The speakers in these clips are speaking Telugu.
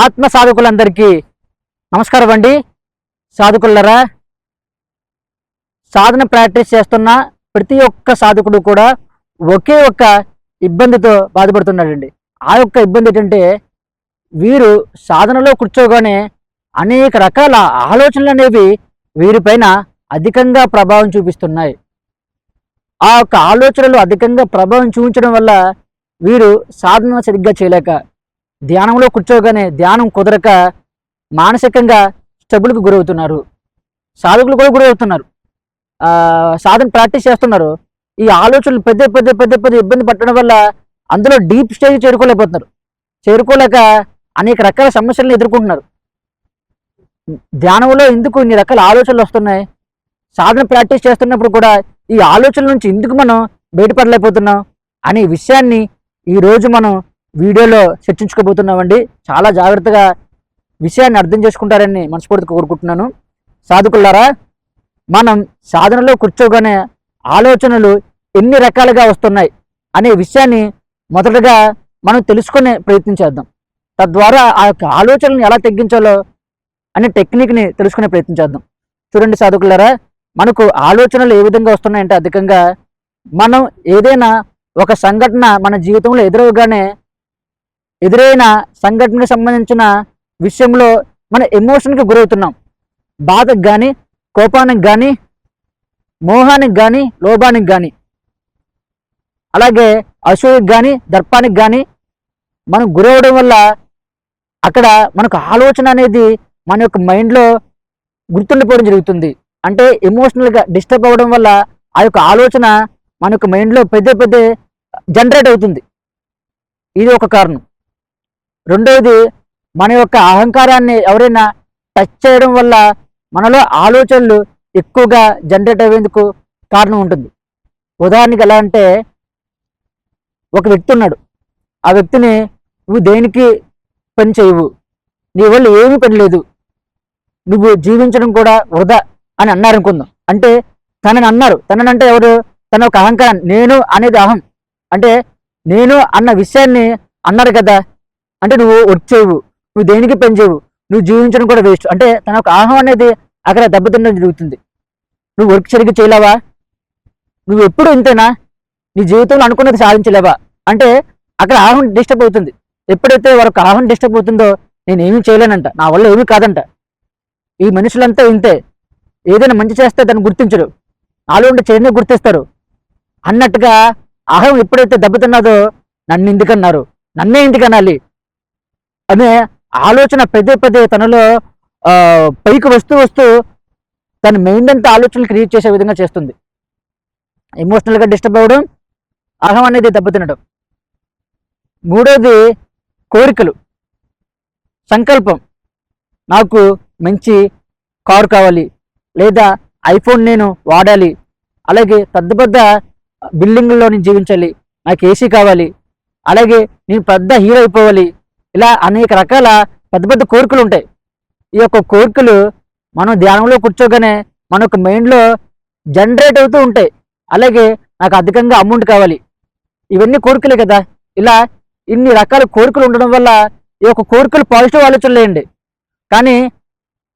ఆత్మ సాధకులందరికీ నమస్కారం అండి. సాధకులరా, సాధన ప్రాక్టీస్ చేస్తున్న ప్రతి ఒక్క సాధకుడు కూడా ఒకే ఒక్క ఇబ్బందితో బాధపడుతున్నాడండి. ఆ యొక్క ఇబ్బంది ఏంటంటే, వీరు సాధనలో కూర్చోగానే అనేక రకాల ఆలోచనలు అనేవి వీరిపైన అధికంగా ప్రభావం చూపిస్తున్నాయి. ఆ యొక్క ఆలోచనలు అధికంగా ప్రభావం చూపించడం వల్ల వీరు సాధన సరిగ్గా చేయలేక, ధ్యానంలో కూర్చోగానే ధ్యానం కుదరక మానసికంగా స్ట్రగుల్కి గురవుతున్నారు. సాధకులు కూడా గురవుతున్నారు. సాధన ప్రాక్టీస్ చేస్తున్నారు. ఈ ఆలోచనలు పెద్ద పెద్ద పెద్ద పెద్ద ఇబ్బంది పట్టడం వల్ల అందులో డీప్ స్టేజ్ చేరుకోలేకపోతున్నారు. చేరుకోలేక అనేక రకాల సమస్యలను ఎదుర్కొంటున్నారు. ధ్యానంలో ఎందుకు ఇన్ని రకాల ఆలోచనలు వస్తున్నాయి? సాధన ప్రాక్టీస్ చేస్తున్నప్పుడు కూడా ఈ ఆలోచనల నుంచి ఎందుకు మనం బయటపడలేకపోతున్నాం అనే విషయాన్ని ఈరోజు మనం వీడియోలో చర్చించుకోబోతున్నామండి. చాలా జాగ్రత్తగా విషయాన్ని అర్థం చేసుకుంటారని మనస్ఫూర్తిగా కోరుకుంటున్నాను. సాధకులారా, మనం సాధనలో కూర్చోగానే ఆలోచనలు ఎన్ని రకాలుగా వస్తున్నాయి అనే విషయాన్ని మొదటగా మనం తెలుసుకునే ప్రయత్నం చేద్దాం. తద్వారా ఆ యొక్క ఆలోచనలను ఎలా తగ్గించాలో అనే టెక్నిక్ని తెలుసుకునే ప్రయత్నం చేద్దాం. చూడండి సాధకులారా, మనకు ఆలోచనలు ఏ విధంగా వస్తున్నాయంటే, అధికంగా మనం ఏదైనా ఒక సంఘటన మన జీవితంలో ఎదురైన సంఘటనకు సంబంధించిన విషయంలో మన ఎమోషన్కి గురవుతున్నాం. బాధకు కానీ, కోపానికి కానీ, మోహానికి కానీ, లోభానికి కానీ, అలాగే అసూయకి కానీ, దర్పానికి కానీ మనం గురవడం వల్ల అక్కడ మనకు ఆలోచన అనేది మన యొక్క మైండ్లో గుర్తుండిపోవడం జరుగుతుంది. అంటే ఎమోషనల్గా డిస్టర్బ్ అవ్వడం వల్ల ఆ యొక్క ఆలోచన మన యొక్క మైండ్లో పెద్ద పెద్ద జనరేట్ అవుతుంది. ఇది ఒక కారణం. రెండవది, మన యొక్క అహంకారాన్ని ఎవరైనా టచ్ చేయడం వల్ల మనలో ఆలోచనలు ఎక్కువగా జనరేట్ అయ్యేందుకు కారణం ఉంటుంది. ఉదాహరణకి ఎలా అంటే, ఒక వ్యక్తి ఉన్నాడు. ఆ వ్యక్తిని నువ్వు దేనికి పని చేయవు, నీ వల్ల ఏమీ పని లేదు, నువ్వు జీవించడం కూడా వృధా అని అన్నారనుకుందాం. అంటే తననంటే ఎవరు? తన ఒక అహంకారం, నేను అనేది అహం. అంటే నేను అన్న విషయాన్ని అన్నారు కదా, అంటే నువ్వు వర్క్ చేయవు, నువ్వు దేనికి పని చేయవు, నువ్వు జీవించడం కూడా వేస్ట్. అంటే తన ఒక అహం అనేది అక్కడ దెబ్బతినడం జరుగుతుంది. నువ్వు వర్క్ సరిగ్గా చేయలేవా, నువ్వు ఎప్పుడు ఇంతేనా, నీ జీవితంలో అనుకున్నది సాధించలేవా అంటే అక్కడ అహం డిస్టర్బ్ అవుతుంది. ఎప్పుడైతే వారికి అహం డిస్టర్బ్ అవుతుందో నేను ఏమీ చేయలేనంట, నా వల్ల ఏమీ కాదంట, ఈ మనుషులంతా ఇంతే, ఏదైనా మంచి చేస్తే దాన్ని గుర్తించరు, నాలో ఉండే చేయనే గుర్తిస్తారు అన్నట్టుగా అహం ఎప్పుడైతే దెబ్బతిన్నదో నన్ను ఎందుకన్నారు, నన్నే ఎందుకనాలి అనే ఆలోచన పదే పదే తనలో పైకి వస్తూ తన మైండ్ అంతా ఆలోచనలు క్రియేట్ చేసే విధంగా చేస్తుంది. ఎమోషనల్గా డిస్టర్బ్ అవ్వడం, అహం అనేది దెబ్బతినడం. మూడోది, కోరికలు, సంకల్పం. నాకు మంచి కారు కావాలి, లేదా ఐఫోన్ నేను వాడాలి, అలాగే పెద్ద పెద్ద బిల్డింగ్లో నేను జీవించాలి, నాకు ఏసీ కావాలి, అలాగే నేను పెద్ద హీరో అయిపోవాలి, ఇలా అనేక రకాల పెద్ద పెద్ద కోరికలు ఉంటాయి. ఈ యొక్క కోరికలు మనం ధ్యానంలో కూర్చోగానే మన యొక్క మైండ్లో జనరేట్ అవుతూ ఉంటాయి. అలాగే నాకు అధికంగా అమౌంట్ కావాలి, ఇవన్నీ కోరికలే కదా. ఇలా ఇన్ని రకాల కోరికలు ఉండడం వల్ల ఈ యొక్క కోరికలు పాజిటివ్ ఆలోచనలేండి. కానీ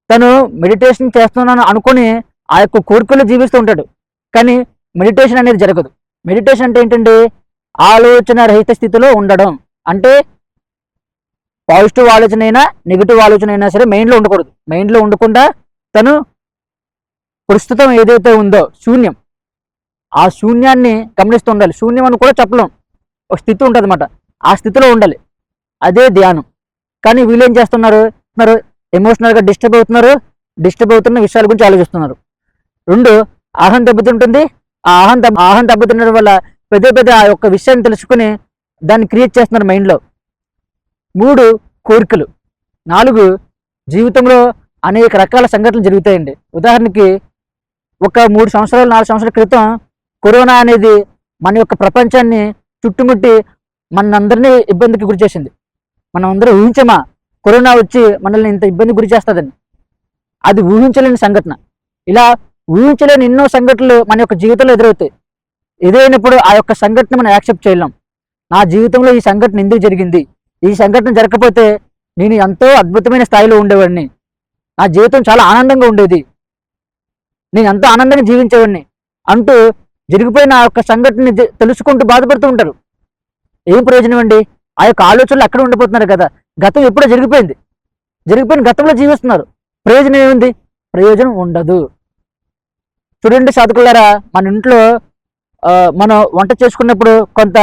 తను మెడిటేషన్ చేస్తున్నాను అనుకుని ఆ యొక్క కోరికలు జీవిస్తూ ఉంటాడు, కానీ మెడిటేషన్ అనేది జరగదు. మెడిటేషన్ అంటే ఏంటండి? ఆలోచన రహిత స్థితిలో ఉండడం. అంటే పాజిటివ్ ఆలోచన అయినా నెగిటివ్ ఆలోచన అయినా సరే మైండ్లో ఉండకూడదు. మైండ్లో ఉండకుండా తను ప్రస్తుతం ఏదైతే ఉందో శూన్యం, ఆ శూన్యాన్ని గమనిస్తూ ఉండాలి. శూన్యం అని కూడా చెప్పలేం, ఒక స్థితి ఉంటుంది అన్నమాట, ఆ స్థితిలో ఉండాలి. అదే ధ్యానం. కానీ వీళ్ళు ఏం చేస్తున్నారు? ఎమోషనల్గా డిస్టర్బ్ అవుతున్న విషయాల గురించి ఆలోచిస్తున్నారు. రెండు, అహం దెబ్బతింటుంది. ఆ అహం దెబ్బతినడం వల్ల పెద్ద ఆ యొక్క విషయాన్ని తెలుసుకుని దాన్ని క్రియేట్ చేస్తున్నారు మైండ్లో. మూడు, కోరికలు. నాలుగు, జీవితంలో అనేక రకాల సంఘటనలు జరుగుతాయండి. ఉదాహరణకి ఒక 3 సంవత్సరాలు 4 సంవత్సరాల క్రితం కరోనా అనేది మన యొక్క ప్రపంచాన్ని చుట్టుముట్టి మనందరినీ ఇబ్బందికి గురి చేసింది. మనం అందరూ ఊహించమా కరోనా వచ్చి మనల్ని ఇంత ఇబ్బంది గురి చేస్తుందని? అది ఊహించలేని సంఘటన. ఇలా ఊహించలేని ఎన్నో సంఘటనలు మన యొక్క జీవితంలో ఎదురవుతాయి. ఎదురైనప్పుడు ఆ యొక్క సంఘటన మనం యాక్సెప్ట్ చేయలేం. నా జీవితంలో ఈ సంఘటన ఎందుకు జరిగింది, ఈ సంఘటన జరగకపోతే నేను ఎంతో అద్భుతమైన స్థాయిలో ఉండేవాడిని, నా జీవితం చాలా ఆనందంగా ఉండేది, నేను ఎంతో ఆనందంగా జీవించేవాడిని అంటూ జరిగిపోయిన ఆ యొక్క సంఘటనని తెలుసుకుంటూ బాధపడుతూ ఉంటారు. ఏం ప్రయోజనం అండి? ఆ యొక్క ఆలోచనలు అక్కడ ఉండిపోతున్నారు కదా. గతం ఎప్పుడో జరిగిపోయింది, జరిగిపోయిన గతంలో జీవిస్తున్నారు. ప్రయోజనం ఏముంది? ప్రయోజనం ఉండదు. చూడండి సాధకులారా, మన ఇంట్లో మనం వంట చేసుకున్నప్పుడు కొంత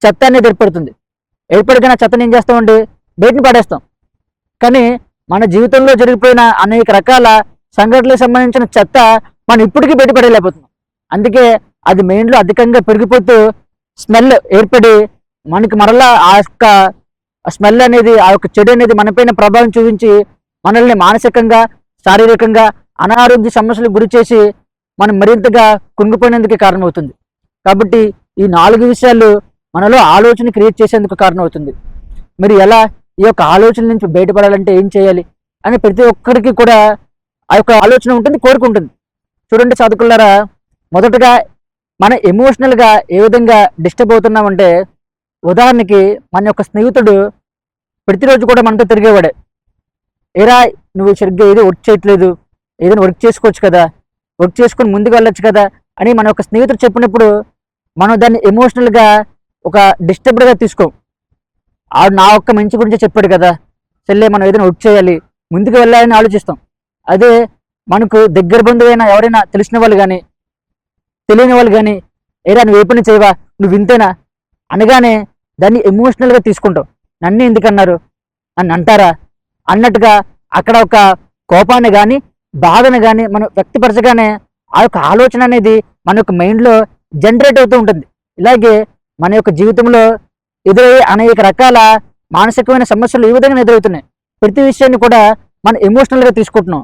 చెత్త అనేది ఏర్పడుతుంది. ఏర్పడిన చెత్తని ఏం చేస్తామండి? బయటని పడేస్తాం. కానీ మన జీవితంలో జరిగిపోయిన అనేక రకాల సంఘటనలకు సంబంధించిన చెత్త మనం ఇప్పటికీ బయటపడలేకపోతున్నాం. అందుకే అది మెయిన్లో అధికంగా పెరిగిపోతూ స్మెల్ ఏర్పడి మనకి మరలా ఆ యొక్క స్మెల్ అనేది, ఆ యొక్క చెడు అనేది మనపైన ప్రభావం చూపించి మనల్ని మానసికంగా, శారీరకంగా అనారోగ్య సమస్యలకు గురి చేసి మనం మరింతగా కుంగిపోయినందుకు కారణమవుతుంది. కాబట్టి ఈ 4 విషయాలు మనలో ఆలోచన క్రియేట్ చేసేందుకు కారణమవుతుంది. మరి ఎలా ఈ యొక్క ఆలోచన నుంచి బయటపడాలంటే ఏం చేయాలి అని ప్రతి ఒక్కరికి కూడా ఆ యొక్క ఆలోచన ఉంటుంది, కోరిక ఉంటుంది. చూడండి సాధకులారా, మొదటగా మన ఎమోషనల్గా ఏ విధంగా డిస్టర్బ్ అవుతున్నామంటే, ఉదాహరణకి మన యొక్క స్నేహితుడు ప్రతిరోజు కూడా మనతో తిరిగేవాడే, ఏరా నువ్వు సరిగ్గా ఏదో వర్క్ చేయట్లేదు, ఏదైనా వర్క్ చేసుకోవచ్చు కదా, వర్క్ చేసుకుని ముందుకు వెళ్ళొచ్చు కదా అని మన యొక్క స్నేహితుడు చెప్పినప్పుడు మనం దాన్ని ఎమోషనల్గా ఒక డిస్టర్బ్డ్గా తీసుకోం. ఆడు నా ఒక్క మంచి గురించి చెప్పాడు కదా, సర్లే మనం ఏదైనా వర్క్ చేయాలి, ముందుకు వెళ్ళాలని ఆలోచిస్తాం. అదే మనకు దగ్గర బంధువైన ఎవరైనా తెలిసిన వాళ్ళు కానీ తెలియని వాళ్ళు కానీ, ఏరా నువ్వు ఏ పని చేయవా, నువ్వు వింతేనా అనగానే దాన్ని ఎమోషనల్గా తీసుకుంటాం. నన్ను ఎందుకన్నారు, నన్ను అంటారా అన్నట్టుగా అక్కడ ఒక కోపాన్ని కానీ బాధను కానీ మనం వ్యక్తపరచగానే ఆ యొక్క ఆలోచన అనేది మన యొక్క మైండ్లో జనరేట్ అవుతూ ఉంటుంది. ఇలాగే మన యొక్క జీవితంలో ఎదురయ్యే అనేక రకాల మానసికమైన సమస్యలు ఈ విధంగా ఎదురవుతున్నాయి. ప్రతి విషయాన్ని కూడా మనం ఎమోషనల్గా తీసుకుంటున్నాం.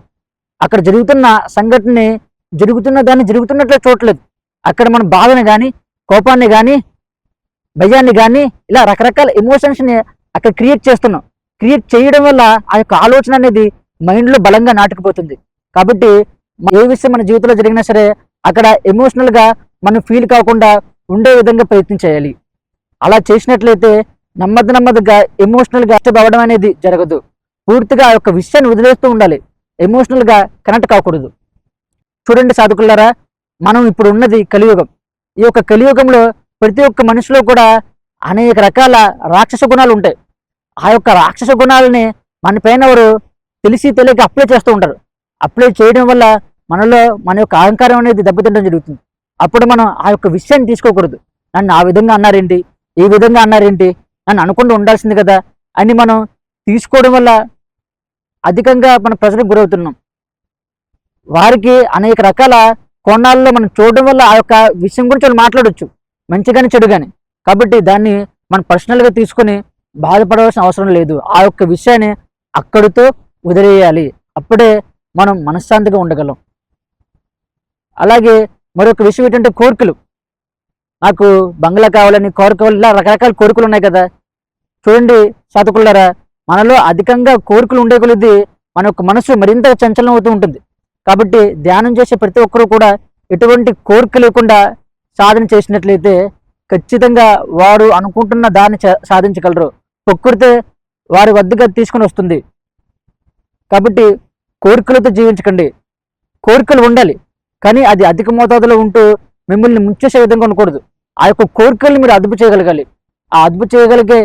అక్కడ జరుగుతున్న సంఘటనని జరుగుతున్న దాన్ని జరుగుతున్నట్లే చూడలేదు. అక్కడ మనం బాధని కానీ, కోపాన్ని కానీ, భయాన్ని కానీ, ఇలా రకరకాల ఎమోషన్స్ని అక్కడ క్రియేట్ చేస్తున్నాం. క్రియేట్ చేయడం వల్ల ఆ యొక్క ఆలోచన అనేది మైండ్లో బలంగా నాటుకుపోతుంది. కాబట్టి ఏ విషయం మన జీవితంలో జరిగినా సరే అక్కడ ఎమోషనల్గా మనం ఫీల్ కాకుండా ఉండే విధంగా ప్రయత్నం చేయాలి. అలా చేసినట్లయితే నెమ్మదిగా ఎమోషనల్గా డిస్టర్బ్ అవ్వడం అనేది జరగదు. పూర్తిగా ఆ యొక్క విషయాన్ని వదిలేస్తూ ఉండాలి, ఎమోషనల్గా కనెక్ట్ కాకూడదు. చూడండి సాధకులారా, మనం ఇప్పుడు ఉన్నది కలియుగం. ఈ యొక్క కలియుగంలో ప్రతి ఒక్క మనిషిలో కూడా అనేక రకాల రాక్షస గుణాలు ఉంటాయి. ఆ యొక్క రాక్షస గుణాలని మన పైన ఎవరు తెలిసి తెలియక అప్లై చేస్తూ ఉంటారు. అప్లై చేయడం వల్ల మనలో మన యొక్క అహంకారం అనేది దెబ్బతింటడం జరుగుతుంది. అప్పుడు మనం ఆ యొక్క విషయాన్ని తీసుకోకూడదు. నన్ను ఆ విధంగా అన్నారేంటి, ఈ విధంగా అన్నారేంటి, నన్ను అనుకుంటూ ఉండాల్సింది కదా అని మనం తీసుకోవడం వల్ల అధికంగా మన ప్రజలకు గురవుతున్నాం. వారికి అనేక రకాల కోణాల్లో మనం చూడడం వల్ల ఆ యొక్క విషయం గురించి వాళ్ళు మాట్లాడవచ్చు, మంచిగాని చెడుగాని. కాబట్టి దాన్ని మనం పర్సనల్గా తీసుకొని బాధపడవలసిన అవసరం లేదు. ఆ యొక్క విషయాన్ని అక్కడితో వదిలేయాలి. అప్పుడే మనం మనశ్శాంతిగా ఉండగలం. అలాగే మరొక విషయం ఏంటంటే కోరికలు. నాకు బంగ్లా కావాలని, కోరికలు, ఇలా రకరకాల కోరికలు ఉన్నాయి కదా. చూడండి సాధకులారా, మనలో అధికంగా కోరికలు ఉండే కొలది మన యొక్క మనసు మరింత చంచలం అవుతూ ఉంటుంది. కాబట్టి ధ్యానం చేసే ప్రతి ఒక్కరూ కూడా ఎటువంటి కోరిక లేకుండా సాధన చేసినట్లయితే ఖచ్చితంగా వారు అనుకుంటున్న దాన్ని సాధించగలరు. ప్రకృతి వారి వద్దగా తీసుకుని వస్తుంది. కాబట్టి కోరికలతో జీవించకండి. కోరికలు ఉండాలి, కానీ అది అధిక మోతాదులో ఉంటూ మిమ్మల్ని ముంచేసే విధంగా ఉండకూడదు. ఆ యొక్క కోరికల్ని మీరు అదుపు చేయగలగాలి. ఆ అదుపు చేయగలిగే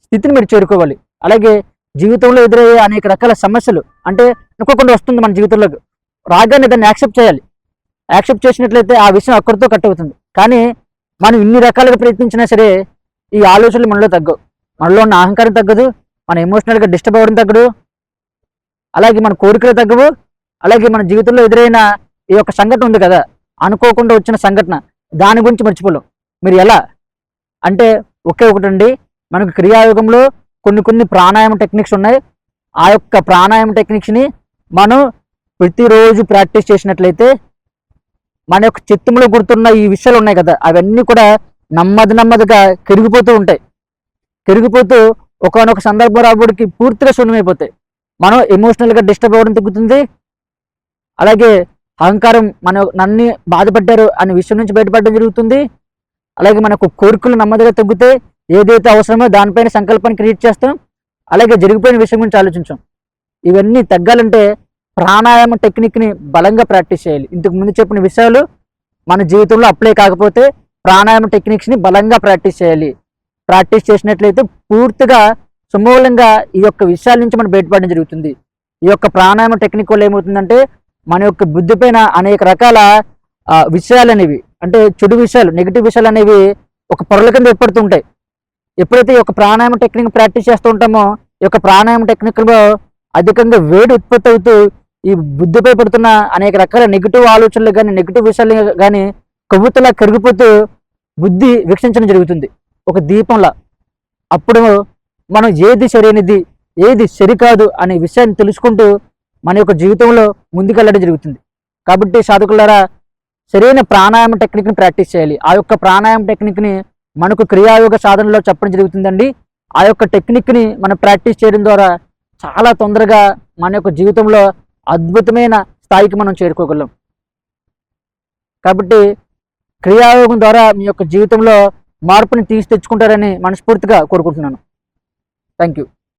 స్థితిని మీరు చేరుకోవాలి. అలాగే జీవితంలో ఎదురయ్యే అనేక రకాల సమస్యలు అంటే అనుకోకుండా వస్తుంది మన జీవితంలోకి, రాగానే దాన్ని యాక్సెప్ట్ చేయాలి. యాక్సెప్ట్ చేసినట్లయితే ఆ విషయం అక్కడితో కట్ అవుతుంది. కానీ మనం ఇన్ని రకాలుగా ప్రయత్నించినా సరే ఈ ఆలోచనలు మనలో తగ్గవు. మనలో ఉన్న అహంకారం తగ్గదు, మన ఎమోషనల్గా డిస్టర్బ్ అవ్వడం తగ్గదు, అలాగే మన కోరికలు తగ్గవు. అలాగే మన జీవితంలో ఎదురైన ఈ యొక్క సంఘటన ఉంది కదా, అనుకోకుండా వచ్చిన సంఘటన, దాని గురించి మర్చిపోలేం. మీరు ఎలా అంటే ఒకే ఒకటండి, మనకు క్రియాయోగంలో కొన్ని ప్రాణాయామ టెక్నిక్స్ ఉన్నాయి. ఆ యొక్క ప్రాణాయామ టెక్నిక్స్ని మనం ప్రతిరోజు ప్రాక్టీస్ చేసినట్లయితే మన యొక్క చిత్తంలో గుర్తున్న ఈ విషయాలు ఉన్నాయి కదా, అవన్నీ కూడా నెమ్మదిగా కరిగిపోతూ ఉంటాయి. కరిగిపోతూ ఒకనొక సందర్భం రాబడికి పూర్తిగా శూన్యమైపోతాయి. మనం ఎమోషనల్గా డిస్టర్బ్ అవ్వడం తగ్గుతుంది. అలాగే అహంకారం నన్ను బాధపడ్డారు అనే విషయం నుంచి బయటపడడం జరుగుతుంది. అలాగే మనకు కోరికలు నెమ్మదిగా తగ్గితే ఏదైతే అవసరమో దానిపైన సంకల్పాన్ని క్రియేట్ చేస్తాం. అలాగే జరిగిపోయిన విషయం గురించి ఆలోచించాం. ఇవన్నీ తగ్గాలంటే ప్రాణాయామ టెక్నిక్ని బలంగా ప్రాక్టీస్ చేయాలి. ఇంతకు ముందు చెప్పిన విషయాలు మన జీవితంలో అప్లై కాకపోతే ప్రాణాయామ టెక్నిక్స్ని బలంగా ప్రాక్టీస్ చేయాలి. ప్రాక్టీస్ చేసినట్లయితే పూర్తిగా సమూలంగా ఈ యొక్క విషయాల నుంచి మనం బయటపడడం జరుగుతుంది. ఈ యొక్క ప్రాణాయామ టెక్నిక్ వల్ల ఏమవుతుందంటే మన యొక్క బుద్ధి పైన అనేక రకాల విషయాలు అనేవి, అంటే చెడు విషయాలు, నెగిటివ్ విషయాలు అనేవి ఒక పొరల కింద ఏర్పడుతూ ఉంటాయి. ఎప్పుడైతే ఈ యొక్క ప్రాణాయామ టెక్నిక్ ప్రాక్టీస్ చేస్తూ ఉంటామో ఈ యొక్క ప్రాణాయామ టెక్నిక్లో అధికంగా వేడి ఉత్పత్తి అవుతూ ఈ బుద్ధిపై పడుతున్న అనేక రకాల నెగిటివ్ ఆలోచనలు కానీ నెగిటివ్ విషయాలు కానీ కొవ్వొత్తులా కరిగిపోతూ బుద్ధి వీక్షించడం జరుగుతుంది ఒక దీపంలా. అప్పుడు మనం ఏది సరైనది ఏది సరికాదు అనే విషయాన్ని తెలుసుకుంటూ మన యొక్క జీవితంలో ముందుకెళ్ళడం జరుగుతుంది. కాబట్టి సాధకులారా, సరైన ప్రాణాయామ టెక్నిక్ని ప్రాక్టీస్ చేయాలి. ఆ యొక్క ప్రాణాయామ టెక్నిక్ని మనకు క్రియాయోగ సాధనలో చెప్పడం జరుగుతుందండి. ఆ యొక్క టెక్నిక్ని మనం ప్రాక్టీస్ చేయడం ద్వారా చాలా తొందరగా మన యొక్క జీవితంలో అద్భుతమైన స్థాయికి మనం చేరుకోగలం. కాబట్టి క్రియాయోగం ద్వారా మీ యొక్క జీవితంలో మార్పుని తెచ్చుకుంటారని మనస్ఫూర్తిగా కోరుకుంటున్నాను. Thank you.